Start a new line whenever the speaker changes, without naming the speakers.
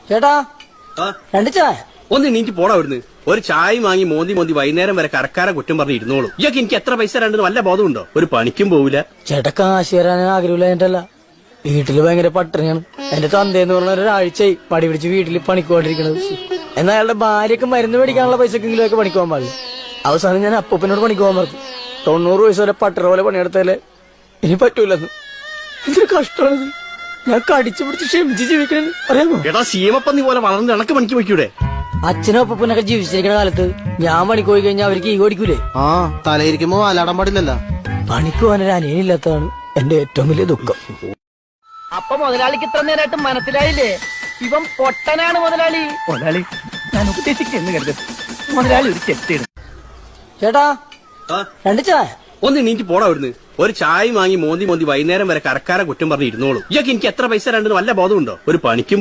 ചേട്ടാ രണ്ട് ചായ.
ഒന്ന് നീക്ക് പോടാ അവിടുന്ന്. ഒരു ചായ വാങ്ങി മോന്തി മോന്തി വൈകുന്നേരം വരെ കറക്കാരെ കുറ്റം പറഞ്ഞ് ഇരുന്നോളൂ. ഇയാൾക്ക് എനിക്ക് എത്ര പൈസ രണ്ടെന്ന് വല്ല ബോധമുണ്ടോ? ഒരു പണിക്കും പോവില്ല.
ചേട്ടാ കാശ് തരാൻ ആഗ്രഹമില്ല എന്നിട്ടല്ല, വീട്ടില് ഭയങ്കര പട്ടിണിയാണ്. എന്റെ തന്തേന്ന് പറഞ്ഞ ഒരാഴ്ചയായി പടി പിടിച്ച് വീട്ടിൽ പണിക്കോണ്ടിരിക്കണത്. എന്നാൽ അയാളുടെ ഭാര്യക്ക് മരുന്ന് മേടിക്കാനുള്ള പൈസക്കെങ്കിലും ഒക്കെ പണിക്കുവാൻ പാടില്ല. അവസാനം ഞാൻ അപ്പൂപ്പനോട് പണിക്കുവാൻ പറഞ്ഞു. 90 വയസ്സ് വരെ പട്ടറ പോലെ പണിയെടുത്താലേ ഇനി പറ്റൂലെന്ന്. എന്തൊരു കഷ്ടമാണിത്. ഞാൻ കടിച്ചു പിടിച്ച് ക്ഷമിച്ച് ജീവിക്കണെന്ന് അറിയാമോ?
എടാ സീമപ്പന്നി പോലെ വളർന്ന് ഇണക്ക് പണിക്ക് വയ്ക്കൂടെ?
അച്ഛനും അപ്പൂപ്പനൊക്കെ ജീവിച്ചിരിക്കുന്ന കാലത്ത് ഞാൻ പണിക്ക് പോയി കഴിഞ്ഞാൽ അവർക്ക് ഈ ഓടിക്കൂലേ?
ആ തലയിരിക്കുമ്പോ അലാടാൻ പാടില്ലല്ലോ.
പണിക്ക് പോകാനൊരു അനിയനില്ലാത്തതാണ് എന്റെ ഏറ്റവും വലിയ ദുഃഖം.
അപ്പൊ മുതലാളിക്ക് ഇത്ര നേരമായിട്ട് മനസ്സിലായില്ലേ? ഇവൻ പൊട്ടനാണ് മുതലാളി. മുതലാളി ഞാൻ ഉദ്ദേശിക്കുന്നു കരുത്. മുതലാളി ഒരു ചെത്തിയിടും.
ചേട്ടാ രണ്ട് ചായ.
ഒന്ന് നീക്ക് പോടാ അവിടുന്ന്. ഒരു ചായ വാങ്ങി മോന്തി മോന്തി വൈകുന്നേരം വരെ കറക്കാരെ കുറ്റം പറഞ്ഞ് ഇരുന്നോളൂ. ഇയാൾക്ക് എനിക്ക് എത്ര പൈസ രണ്ടെന്ന് വല്ല ബോധമുണ്ടോ? ഒരു പണിക്കും